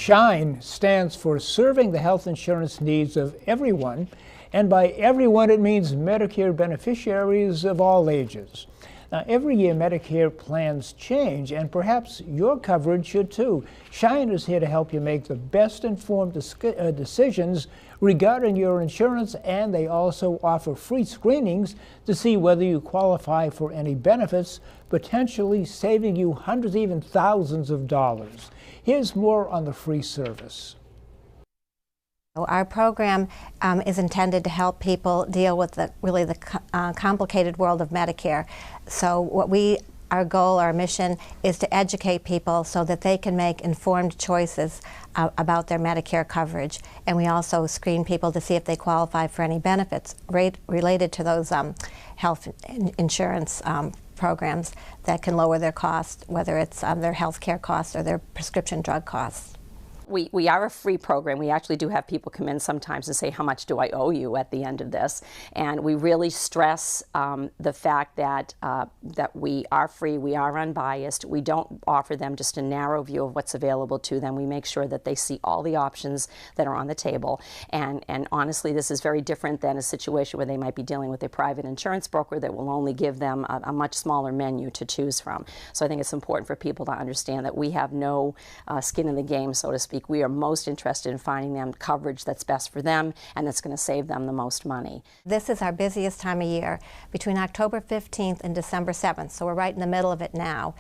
SHINE stands for Serving the Health Insurance Needs of Everyone, and by everyone it means Medicare beneficiaries of all ages. Now, every year Medicare plans change, and perhaps your coverage should too. SHINE is here to help you make the best informed decisions regarding your insurance, and they also offer free screenings to see whether you qualify for any benefits, potentially saving you hundreds, even thousands of dollars. Here's more on the free service. Our program is intended to help people deal with the complicated world of Medicare. So our goal, our mission, is to educate people so that they can make informed choices about their Medicare coverage. And we also screen people to see if they qualify for any benefits related to those health insurance programs that can lower their costs, whether it's their health care costs or their prescription drug costs. We are a free program. We actually do have people come in sometimes and say, how much do I owe you at the end of this? And we really stress the fact that we are free, we are unbiased. We don't offer them just a narrow view of what's available to them. We make sure that they see all the options that are on the table. And honestly, this is very different than a situation where they might be dealing with a private insurance broker that will only give them a much smaller menu to choose from. So I think it's important for people to understand that we have no skin in the game, so to speak. We are most interested in finding them coverage that's best for them and that's going to save them the most money. This is our busiest time of year. Between October 15th and December 7th, so we're right in the middle of it now,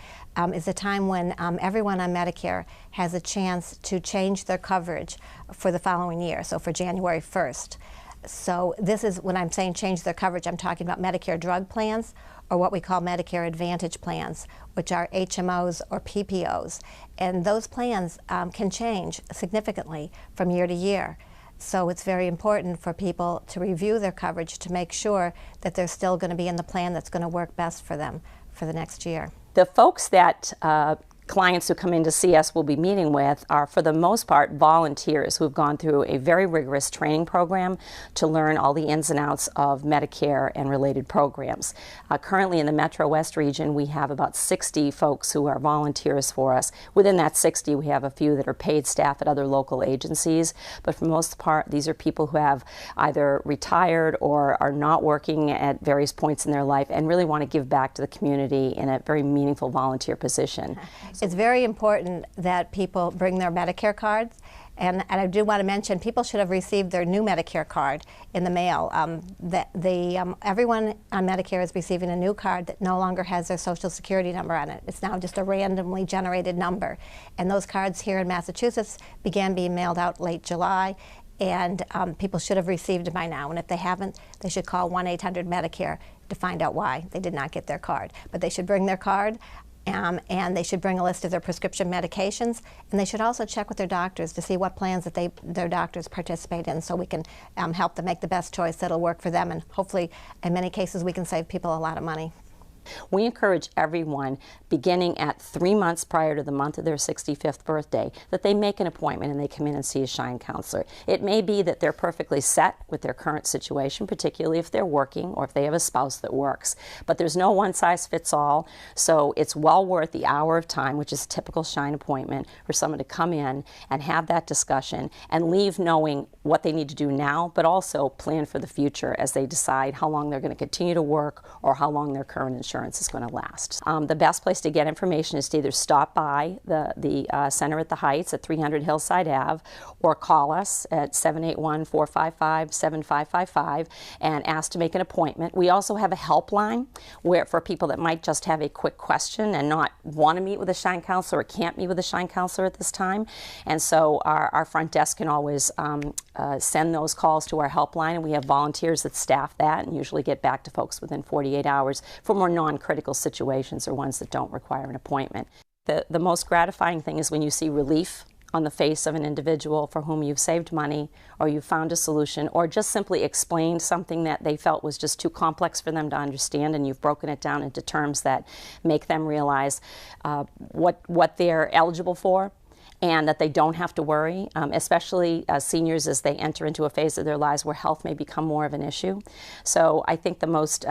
is a time when everyone on Medicare has a chance to change their coverage for the following year, so for January 1st. So this is, when I'm saying change their coverage, I'm talking about Medicare drug plans or what we call Medicare Advantage plans, which are HMOs or PPOs. And those plans can change significantly from year to year. So it's very important for people to review their coverage to make sure that they're still going to be in the plan that's going to work best for them for the next year. The folks that clients who come in to see us will be meeting with are, for the most part, volunteers who have gone through a very rigorous training program to learn all the ins and outs of Medicare and related programs. Currently in the MetroWest region, we have about 60 folks who are volunteers for us. Within that 60, we have a few that are paid staff at other local agencies, but for the most part, these are people who have either retired or are not working at various points in their life and really want to give back to the community in a very meaningful volunteer position. It's very important that people bring their Medicare cards, and I do want to mention people should have received their new Medicare card in the mail. Everyone on Medicare is receiving a new card that no longer has their Social Security number on it. It's now just a randomly generated number. And those cards here in Massachusetts began being mailed out late July, and people should have received it by now. And if they haven't, they should call 1-800-MEDICARE to find out why they did not get their card. But they should bring their card. And they should bring a list of their prescription medications, and they should also check with their doctors to see what plans that their doctors participate in, so we can help them make the best choice that'll work for them, and hopefully in many cases we can save people a lot of money. We encourage everyone, beginning at 3 months prior to the month of their 65th birthday, that they make an appointment and they come in and see a SHINE counselor. It may be that they're perfectly set with their current situation, particularly if they're working or if they have a spouse that works. But there's no one-size-fits-all, so it's well worth the hour of time, which is a typical SHINE appointment, for someone to come in and have that discussion and leave knowing what they need to do now, but also plan for the future as they decide how long they're going to continue to work or how long their current insurance is going to last. The best place to get information is to either stop by the Center at the Heights at 300 Hillside Ave, or call us at 781-455-7555 and ask to make an appointment. We also have a helpline where, for people that might just have a quick question and not want to meet with a SHINE counselor or can't meet with a SHINE counselor at this time. And so our front desk can always send those calls to our helpline, and we have volunteers that staff that and usually get back to folks within 48 hours for more non-critical situations or ones that don't require an appointment. The most gratifying thing is when you see relief on the face of an individual for whom you've saved money, or you've found a solution, or just simply explained something that they felt was just too complex for them to understand, and you've broken it down into terms that make them realize what they're eligible for and that they don't have to worry, especially seniors as they enter into a phase of their lives where health may become more of an issue. So I think the most,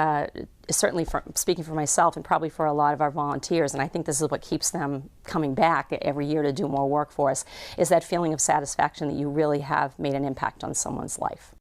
certainly speaking for myself and probably for a lot of our volunteers, and I think this is what keeps them coming back every year to do more work for us, is that feeling of satisfaction that you really have made an impact on someone's life.